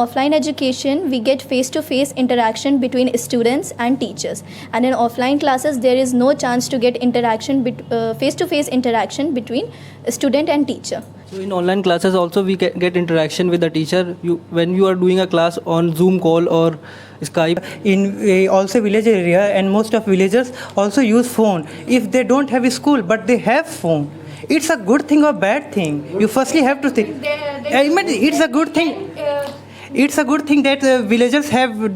offline education, we get face-to-face interaction between students and teachers. And in offline classes, there is no chance to get face-to-face interaction between student and teacher. So in online classes also we get interaction with the teacher. When you are doing a class on Zoom call or Skype. In also village area, and most of villagers also use phone. If they don't have a school but they have phone, it's a good thing or bad thing? You firstly have to think. It's a good thing. It's a good thing that villagers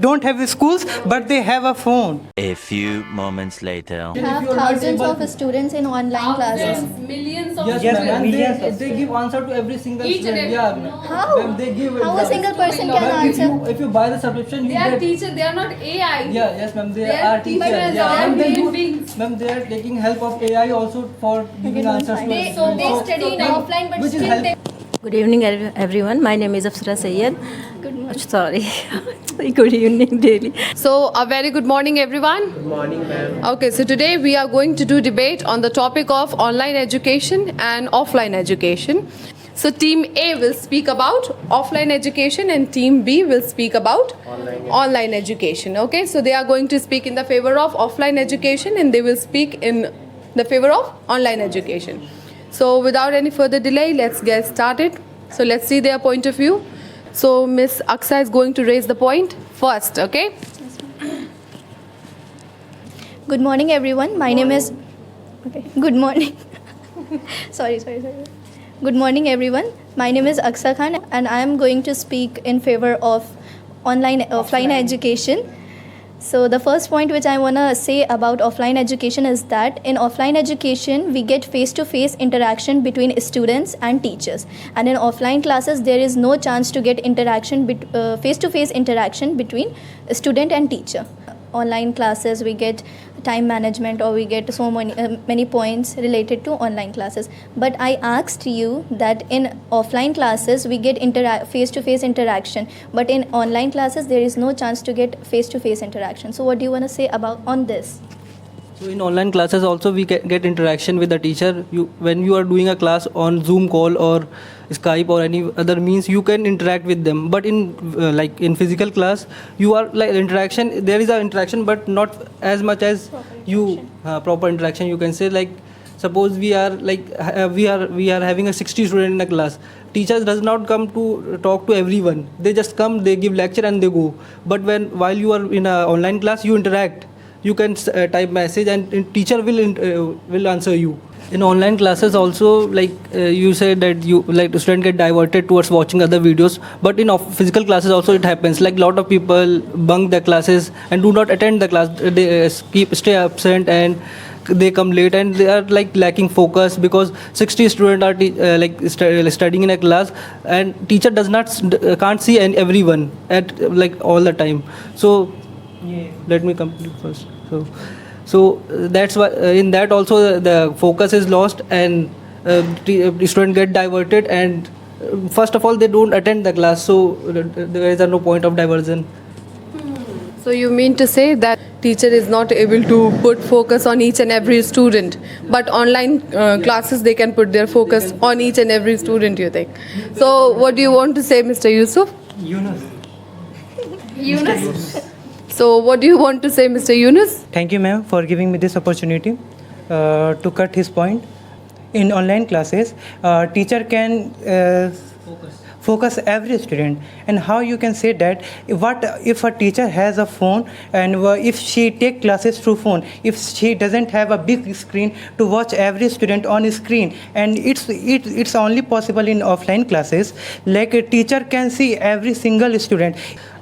don't have schools, but they have a phone. A few moments later. We have thousands of students in online classes. Millions of Yes, Yes, ma'am. millions And of they give answer to every single Each and student. every- Yeah. No. How? Ma'am, they give How a exam. single person Ma'am, can answer? If you buy the subscription, you They are get. teachers, they are not AI. Yeah, yes, ma'am. They They are are teachers. teachers, Yeah, they are ma'am, they human do. beings. Ma'am, they are taking help of AI also for giving answers to They students. study in ma'am, offline, but which is still help- they. Good evening, everyone. My name is Afsara Sayyed. Good morning. Sorry. Good evening, daily. So, a very good morning, everyone. Good morning, ma'am. Okay, so today we are going to do debate on the topic of online education and offline education. So, Team A will speak about offline education and Team B will speak about online education. Okay, so they are going to speak in the favor of offline education and they will speak in the favor of online education. So, without any further delay, let's get started. So, let's see their point of view. So, Miss Aksa is going to raise the point first, okay? Good morning, everyone. My name is. Okay. Good morning. sorry. Good morning, everyone. My name is Aksa Khan, and I am going to speak in favor of offline education. So the first point which I want to say about offline education is that in offline education, we get face-to-face interaction between students and teachers. And in offline classes, there is no chance to get face-to-face interaction between student and teacher. Online classes, we get time management or we get so many points related to online classes. But I asked you that in offline classes, we get face-to-face interaction. But in online classes, there is no chance to get face-to-face interaction. So what do you want to say on this? So in online classes also we get interaction with the teacher. When you are doing a class on Zoom call or Skype or any other means, you can interact with them. But in like in physical class, you are like interaction. There is an interaction, but not as much as proper interaction. You can say, like, suppose we are having a 60 student in a class. Teachers does not come to talk to everyone. They just come, they give lecture and they go. But while you are in an online class, you interact. You can type message and teacher will answer you. In online classes also, like you said that the student get diverted towards watching other videos. But in physical classes also it happens. Like lot of people bunk their classes and do not attend the class. They stay absent and they come late and they are like lacking focus because 60 students are studying in a class and teacher can't see everyone at like all the time. So let me complete first. So that's why in that also the focus is lost and the student get diverted and first of all they don't attend the class, so there is no point of diversion. So, you mean to say that teacher is not able to put focus on each and every student, but online classes they can put their focus on each and every student, you think? So, what do you want to say, Mr. Yusuf? Yunus. So, what do you want to say, Mr. Yunus? Thank you, ma'am, for giving me this opportunity to cut his point. In online classes, teacher can focus every student. And how you can say that? What if a teacher has a phone and if she take classes through phone, if she doesn't have a big screen to watch every student on a screen, and it's only possible in offline classes. Like a teacher can see every single student.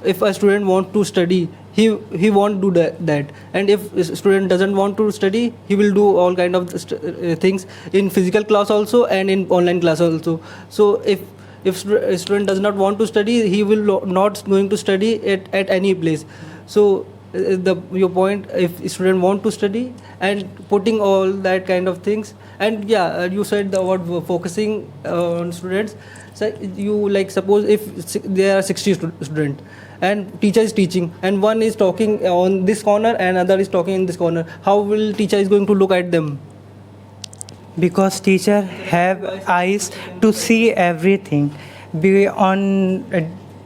If a student want to study, he won't do that, and if a student doesn't want to study, he will do all kind of things in physical class also and in online class also. So if a student does not want to study, he will not going to study at any place. So your point, if a student want to study and putting all that kind of things, and you said the word focusing on students. So you suppose if there are 60 students and teacher is teaching and one is talking on this corner and other is talking in this corner, how will teacher is going to look at them? Because teacher have eyes to see everything.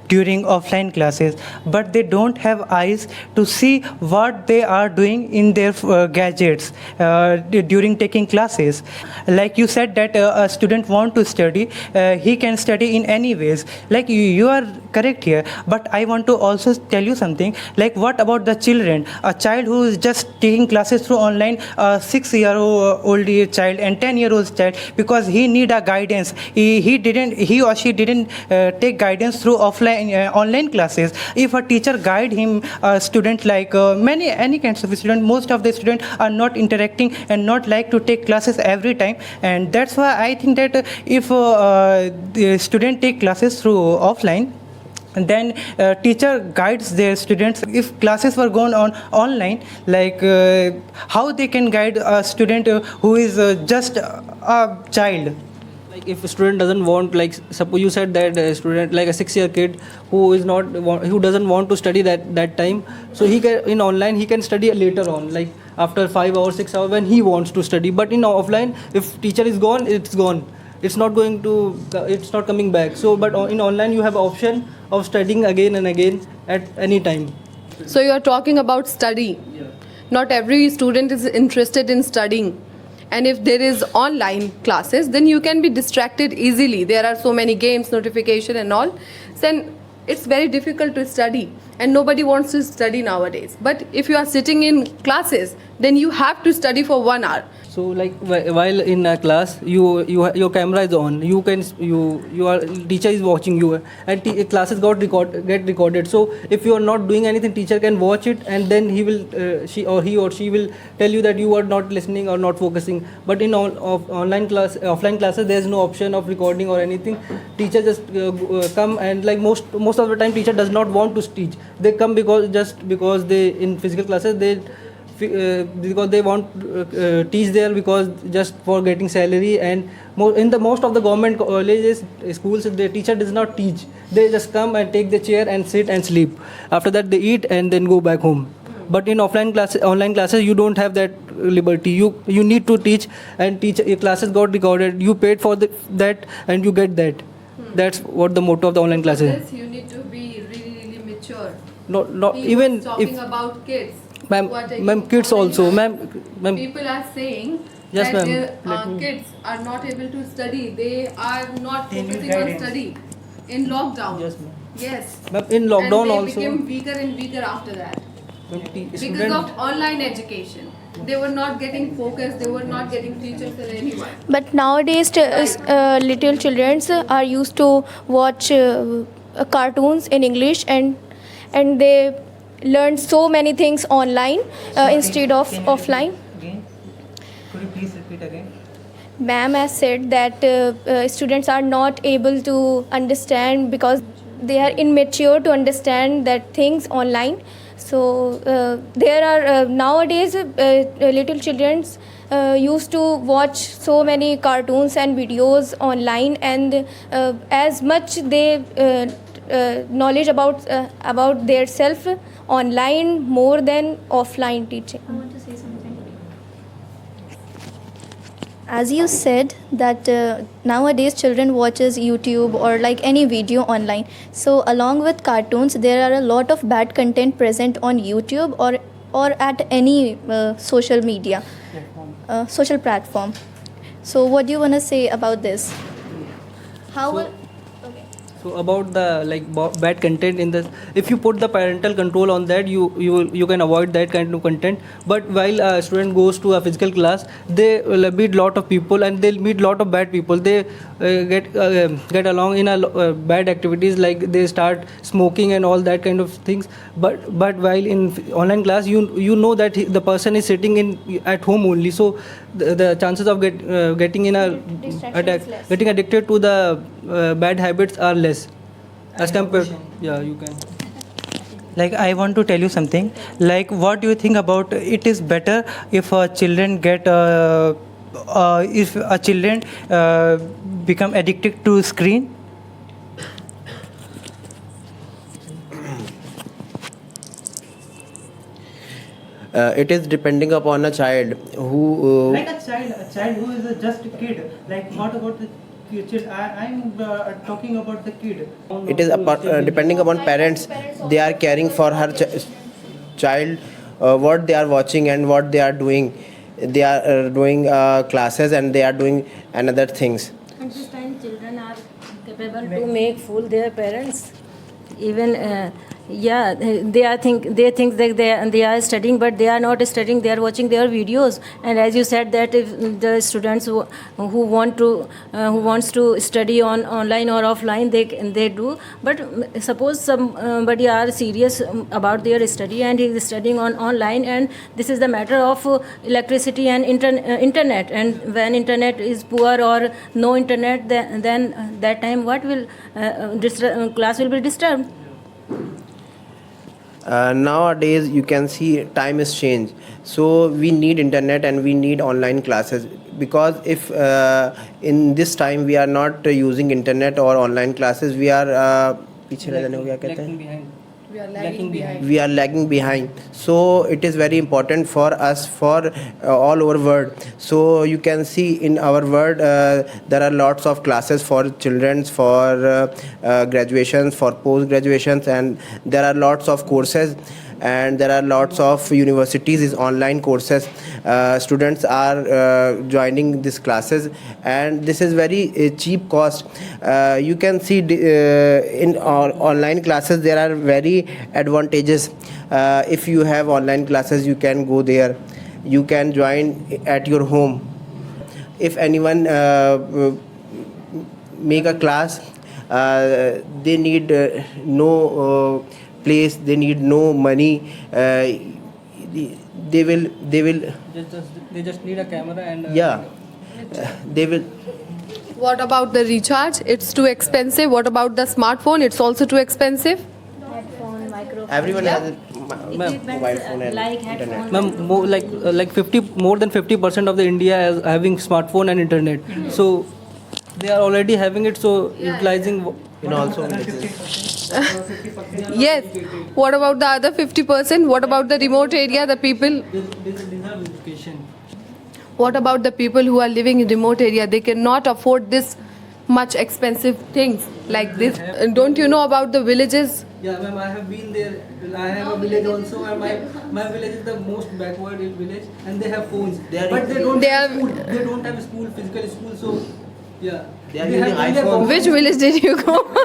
during offline classes, but they don't have eyes to see what they are doing in their gadgets during taking classes. Like you said that a student want to study, he can study in any ways. Like you are correct here, but I want to also tell you something. Like what about the children? A child who is just taking classes through online, a 6-year-old child and 10-year-old child, because he need a guidance. He or she didn't take guidance through offline online classes. If a teacher guide him, a student like many any kinds of student, most of the students are not interacting and not like to take classes every time, and that's why I think that if the student take classes through offline, and then teacher guides their students. If classes were going on online, like how they can guide a student who is just a child. Like if a student doesn't want, like suppose you said that a student like a 6-year kid who is not who doesn't want to study that time, so he can in online he can study later on, like after 5 hours 6 hours when he wants to study. But in offline, if teacher is gone, it's gone, it's not going to, it's not coming back. So but in online you have option of studying again and again at any time. So you are talking about study. Not every student is interested in studying. And if there is online classes, then you can be distracted easily. There are so many games, notification and all. Then it's very difficult to study. And nobody wants to study nowadays. But if you are sitting in classes, then you have to study for 1 hour. So like while in a class, your camera is on. You can your teacher is watching you, and classes get recorded. So if you are not doing anything, teacher can watch it, and then he or she will tell you that you are not listening or not focusing. But in offline classes, there is no option of recording or anything. Teacher just come, and like most of the time, teacher does not want to teach. They come because they in physical classes because they want teach there because just for getting salary. And in the most of the government colleges, schools, the teacher does not teach. They just come and take the chair and sit and sleep. After that they eat and then go back home. But in online classes, you don't have that liberty. You need to teach, and your classes got recorded. You paid for that and you get that. That's what the motto of the online classes. Yes, you need to be really mature. Not He even was talking if about kids. ma'am, kids also, ma'am. People are saying Yes, that ma'am. kids are not able to study. They are not They need focusing on guidance. study in lockdown. Yes, ma'am. Yes. Ma'am, in lockdown and they also, became weaker and weaker after that because student, of online education. They were not getting focused. They were not getting teachers or anyone. But nowadays, little children are used to watch cartoons in English, and they learn so many things online instead of Can you offline. repeat again? Could you please repeat again? Ma'am has said that students are not able to understand because they are immature to understand that things online. So there are nowadays little children used to watch so many cartoons and videos online, and as much they knowledge about their self online more than offline teaching. I want to say something. As you said that nowadays children watches YouTube or like any video online. So along with cartoons, there are a lot of bad content present on YouTube or at any social media, social platform. So what do you want to say about this? How will so about the like bad content in the, if you put the parental control on that, you can avoid that kind of content. But while a student goes to a physical class, they will meet lot of people and they'll meet lot of bad people. They get along in a bad activities, like they start smoking and all that kind of things. But while in online class, you know that the person is sitting in at home only, so the chances of getting in a getting addicted to the bad habits are less as compared. Yeah, you can. Like I want to tell you something. Like what do you think about it is better if children get if a children become addicted to screen? It is depending upon a child who Like a child who is just a kid. Like what about the I'm talking about the kid. It is depending upon parents. They are caring for her child, what they are watching and what they are doing. They are doing classes and they are doing another things. At this time, children are capable to make fool their parents. Even they think that they are studying, but they are not studying. They are watching their videos. And as you said that if the students who wants to study on online or offline, they do. But suppose somebody are serious about their study and he is studying on online, and this is the matter of electricity and internet. And when internet is poor or no internet, then that time what will class will be disturbed. Nowadays you can see time is changed, so we need internet and we need online classes, because if in this time we are not using internet or online classes, we are पीछे रह जाने को क्या कहते हैं? We are lagging behind. So it is very important for us, for all over world. So you can see in our world there are lots of classes for children, for graduations, for post graduations, and there are lots of courses, and there are lots of universities is online courses. Students are joining these classes, and this is very cheap cost. You can see in online classes there are very advantages. If you have online classes, you can go there, you can join at your home. If anyone make a class, they need no place, they need no money. They will They just need a camera and they will. What about the recharge? It's too expensive. What about the smartphone? It's also too expensive. Headphone, microphone. Everyone has a Equipments, mobile phone and like internet. headphones. Ma'am, more than 50% of the India is having smartphone and internet. So they are already having it. So utilizing. In also Yes. What about the other 50%? What about the remote area, the people? They deserve education. What about the people who are living in remote area? They cannot afford this much expensive things like this. Don't you know about the villages? Yeah, ma'am, I have been there. I have a village also, and my village is the most backward village, and they have phones. But they don't have school. They don't have school, physical school. So, yeah. They are using iPhone. Which village did you go? They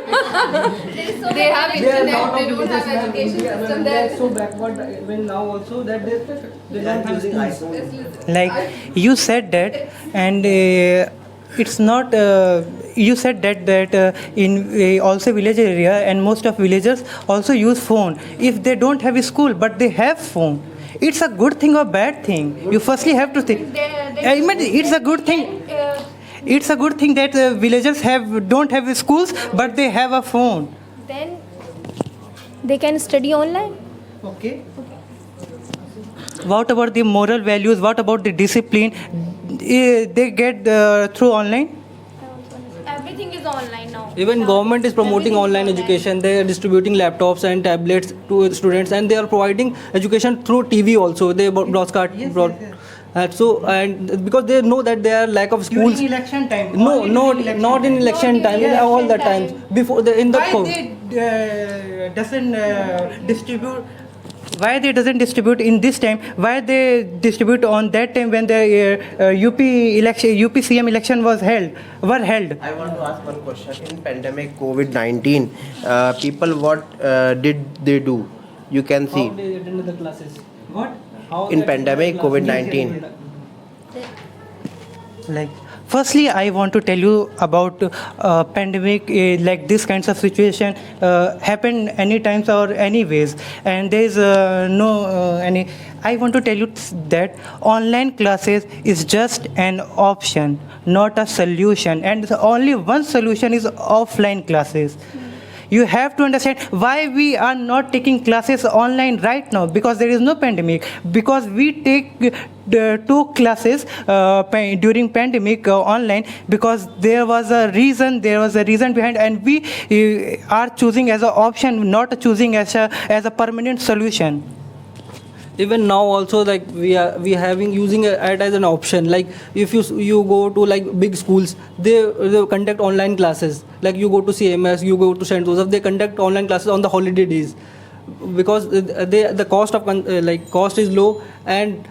have There are internet. lot They of don't have villages, ma'am, education India, ma'am, system they are there. so backward when now also that they don't have using schools. iPhone. Like you said that, and it's not. You said that in also village area, and most of villagers also use phone. If they don't have a school, but they have phone, it's a good thing or bad thing. You firstly have to think. I mean, it's a good thing. It's a good thing that villagers don't have schools, but they have a phone. Then they can study online. Okay. What about the moral values? What about the discipline? They get through online. Everything is online now. Even government is promoting online education. They are distributing laptops and tablets to students, and they are providing education through TV also. They broadcast. And because they know that there are lack of schools. During election time. No, not in election time. In all the times before in the Why they doesn't distribute? Why they doesn't distribute in this time? Why they distribute on that time when the UP CM election were held? I want to ask one question. In pandemic COVID-19, people what did they do? You can see. How they attended the classes? What? How In they pandemic attended the classes? COVID-19. Like, firstly, I want to tell you about pandemic. Like this kinds of situation happen any times or anyways, and there is no any. I want to tell you that online classes is just an option, not a solution, and the only one solution is offline classes. You have to understand why we are not taking classes online right now, because there is no pandemic. Because we take the 2 classes during pandemic online, because there was a reason behind, and we are choosing as an option, not choosing as a permanent solution. even now also, like we having using it as an option. Like if you go to like big schools, they conduct online classes. Like you go to CMS, you go to St. Joseph, they conduct online classes on the holiday days, because the cost of like cost is low, and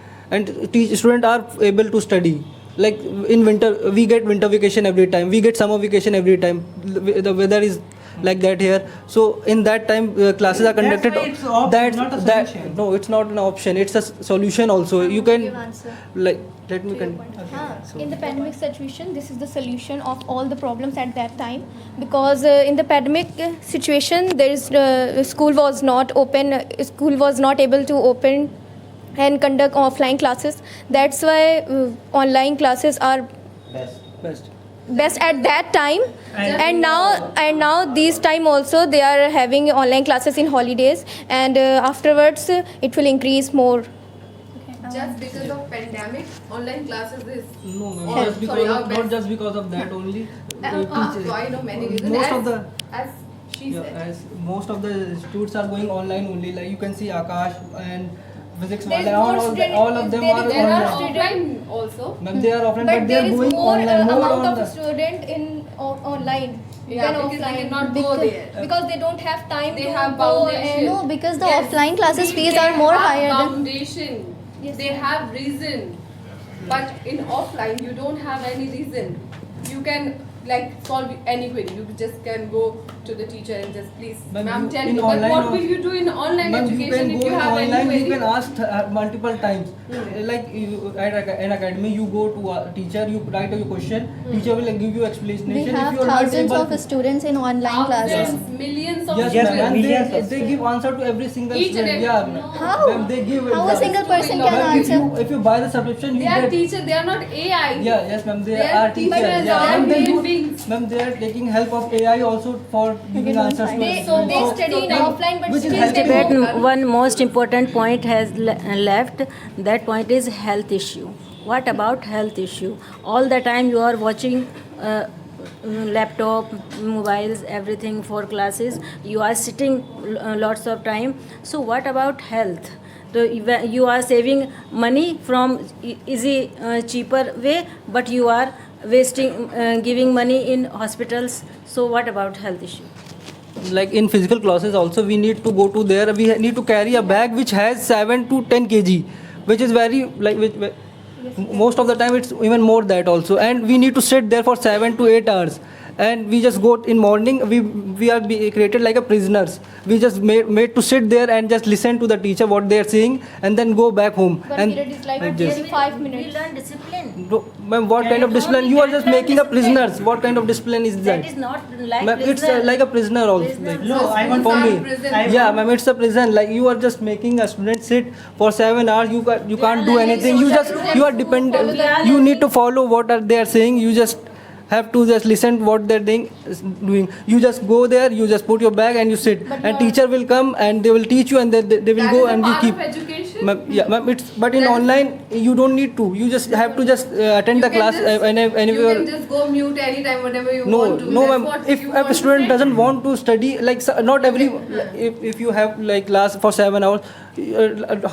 students are able to study. Like in winter, we get winter vacation every time, we get summer vacation every time. The weather is like that here, so in that time classes are conducted. why it's option, not a solution. No, it's not an option, it's a solution also. You can Give answer. like let me In the pandemic situation, this is the solution of all the problems at that time, because in the pandemic situation, there is school was not open, school was not able to open and conduct offline classes. That's why online classes are best. best at that time, and now these time also they are having online classes in holidays, and afterwards it will increase more. Just because of pandemic, online classes is No, no, all- just sorry, because our of, best. not just because of that only. So I know many reasons. Most as, of the as she yeah, said. as most of the students are going online only. Like you can see Akash and physics, There is and more student- all of them are There are online. offline also. Ma'am, they are offline, But but they there are is going more online, more amount on of the. student in online Yeah, than because they offline. cannot go there. Because they don't have time They to have go. foundation. No, because the Yes, offline classes they fees are more have higher than. foundation. Yes. They have reason. But in offline, you don't have any reason. You can like solve any query. You just can go to the teacher and just please, Ma'am, ma'am, you- tell in me. But online what al- will you do in online Ma'am, you education can if go you in have any online, you query? can ask multiple times. Like you, at an academy, you go to a teacher, you write your question, teacher will give you explanation. We If have you are not thousands able of to, students in online classes. Thousands, millions of yes, Yes, ma'am, ma'am, and millions they, of they give answer to every single Each and student. every- Yeah, ma'am. How? Ma'am, they give How a exam. single person Ma'am, can Ma'am, answer? if you buy the subscription, you They are get. teachers, they are not AI. Yeah, yes, ma'am. They They are are teachers. teachers, Yeah, they are ma'am, they human do. beings. Ma'am, they are taking help of AI also for giving answers to They students. So- study in ma'am, offline, but which is still helping they them. don't. One most important point has left. That point is health issue. What about health issue? All the time you are watching laptop, mobiles, everything for classes. You are sitting lots of time. So what about health? So you are saving money from easy, cheaper way, but you are wasting, giving money in hospitals. So what about health issue? Like in physical classes also, we need to go to there, we need to carry a bag which has 7 to 10 kg, which is very like most of the time it's even more that also, and we need to sit there for 7 to 8 hours, and we just go in morning, we are created like a prisoners. We just made to sit there and just listen to the teacher what they are saying, and then go back home. One And period is like this. 5 minutes. We learn discipline. No, ma'am, what kind of discipline? You are just making a prisoners. What kind of discipline is that? That is not like Ma'am, it's prisoner. like a prisoner also. Prisoner. Like, No, I want for Schools me. are prison. Yeah, ma'am, it's a prison. Like you are just making a student sit for 7 hours. You can't do anything. You are dependent. You need to follow what are they are saying. You just have to just listen to what they're doing. You just go there. You just put your bag and you sit. And teacher will come and they will teach you, and they will That go is a and you part keep. of education. Ma'am, yeah, ma'am, it's but in That is- online you don't need to. You just have to just attend the You can class just- anywhere. You can just go mute anytime, whatever you No, want to. no, That's ma'am. what If you a want to student say. doesn't want to study, like not every, if you have like class for 7 hours,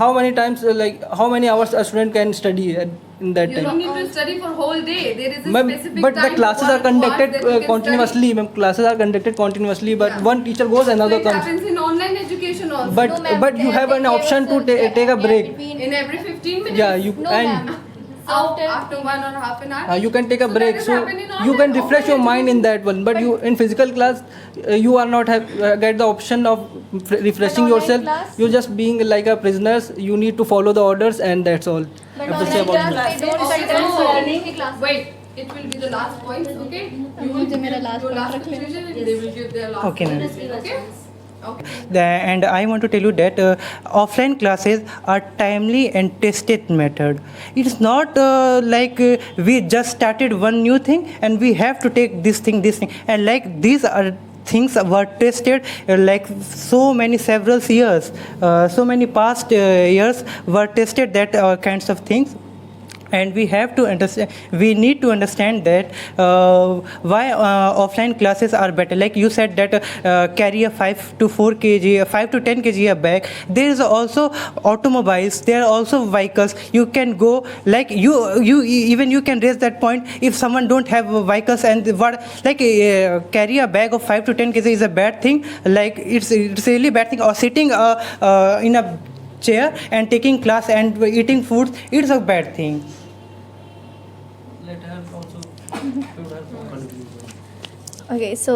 how many times, like how many hours a student can study in that You time? don't need to study for whole day. There is a Ma'am, specific but time the classes for are conducted that you can continuously. Ma'am, classes are conducted continuously, but Yeah. one teacher goes, study. another So it comes. happens in online education also. But No, ma'am, but you have an they gave option us to take a gap break. between- in every 15 minutes. Yeah, you No, and. ma'am. So after 1 or half an hour. You can take a So break, that is so happening in you can online- refresh your offline mind in education. that one. But you in physical class, you are not get the option of refreshing online yourself. class- You're just being like a prisoners. You need to follow the orders, and that's all. But I have to say online about class, that. they don't Okay, conduct so- learning class. Wait, it will be the last point, okay? You will मुझे give मेरा last your point last रख लेना। conclusion and they will give their last Okay, ma'am. conclusion, okay? Okay. And I want to tell you that offline classes are timely and tested method. It's not like we just started one new thing and we have to take this thing, and like these are things were tested like so many several years, so many past years were tested that kinds of things. and we have to understand. We need to understand that why offline classes are better. Like you said that carry a 5 to 4 kg, 5 to 10 kg a bag. There is also automobiles. There are also vehicles. You can go like you can raise that point if someone don't have vehicles and what like carry a bag of 5 to 10 kg is a bad thing. Like it's really bad thing. Or sitting in a chair and taking class and eating food, it's a bad thing. Let her also include her conclusion. Okay, so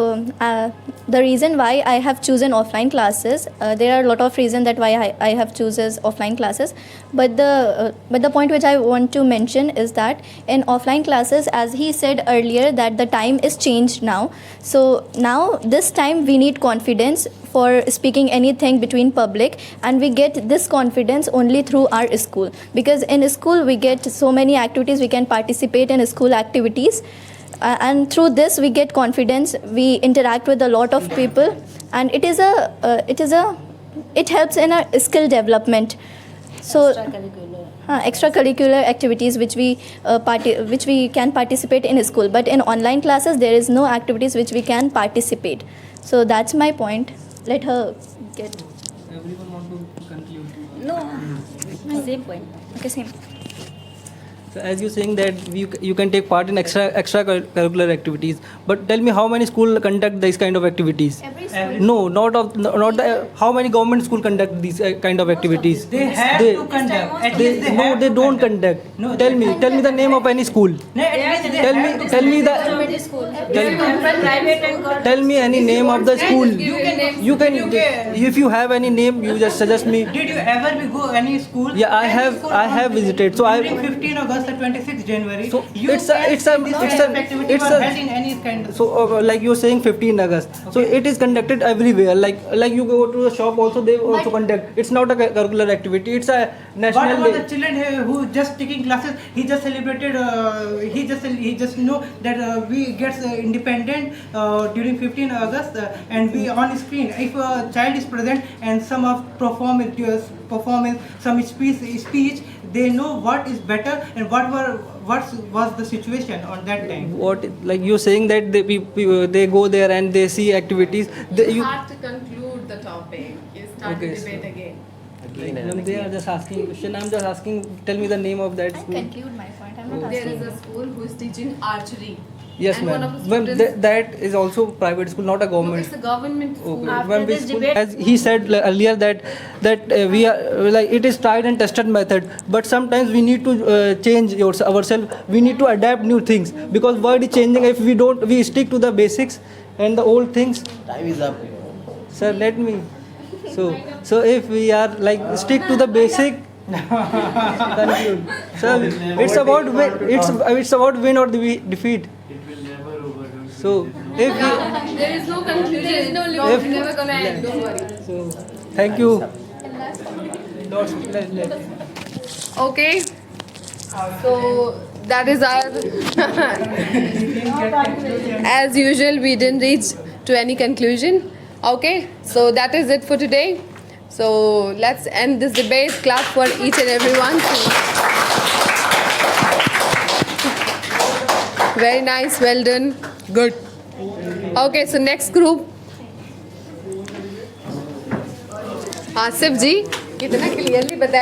the reason why I have chosen offline classes, there are a lot of reasons that why I have chooses offline classes, but the point which I want to mention is that in offline classes, as he said earlier, that the time is changed now. So now this time we need confidence for speaking anything between public, and we get this confidence only through our school, because in school we get so many activities, we can participate in school activities. And through this we get confidence, we interact with a lot of people, and it helps in our skill development. So extracurricular activities which we can participate in school, but in online classes there is no activities which we can participate. So that's my point. Let her get. Everyone want to conclude? No, same point. Okay, same. So as you're saying that you can take part in extracurricular activities, but tell me how many schools conduct these kind of activities? Every school. No, not the. How many government school conduct these kind of activities? They have to conduct. At least they have they to don't conduct. conduct. No, Tell me the name of any school. No, at least they Tell have me, to tell me the, Private and government. tell me any name of the school. name. You can, if you have any name, you just suggest me. Did you ever go any school? Yeah, I have visited. So During 15 August to 26 January. So you it's a activity was held in any kind of. So like you're saying 15 August. So it is conducted everywhere. Like you go to a shop also, they also conduct. It's not a curricular activity. It's a national What about day. the children who just taking classes? He just celebrated. He just know that we get independent during 15 August, and we on screen. If a child is present and some of performance, some speech, they know what is better and what was the situation on that time. What, like you're saying that they go there and they see activities. You have to conclude the topic. You start Okay, the debate again. They are just asking question. I'm just asking. Tell me the name of that I'll school. conclude my point. I'm not There asking. is a school who is teaching archery. Yes, And one ma'am. of the Ma'am, students- that is also private school, not a No, government. it's a government school. Okay. After Ma'am, which this school? debate- As he said earlier that we are like it is tried and tested method, but sometimes we need to change ourselves. We need to adapt new things because world is changing. If we stick to the basics and the old things. Time is up. Sir, let me. So if we are like stick to the basic. Conclude. Sir, it's about win. It's about win or defeat. So if we, There is no conclusion. There is no limit. It's never gonna end. Don't worry. so thank you. Okay. So that is our. As usual, we didn't reach to any conclusion. Okay. So that is it for today. So let's end this debate. Clap for each and everyone. Very nice. Well done. Good. Okay. So next group. Asif जी कितना clearly बताया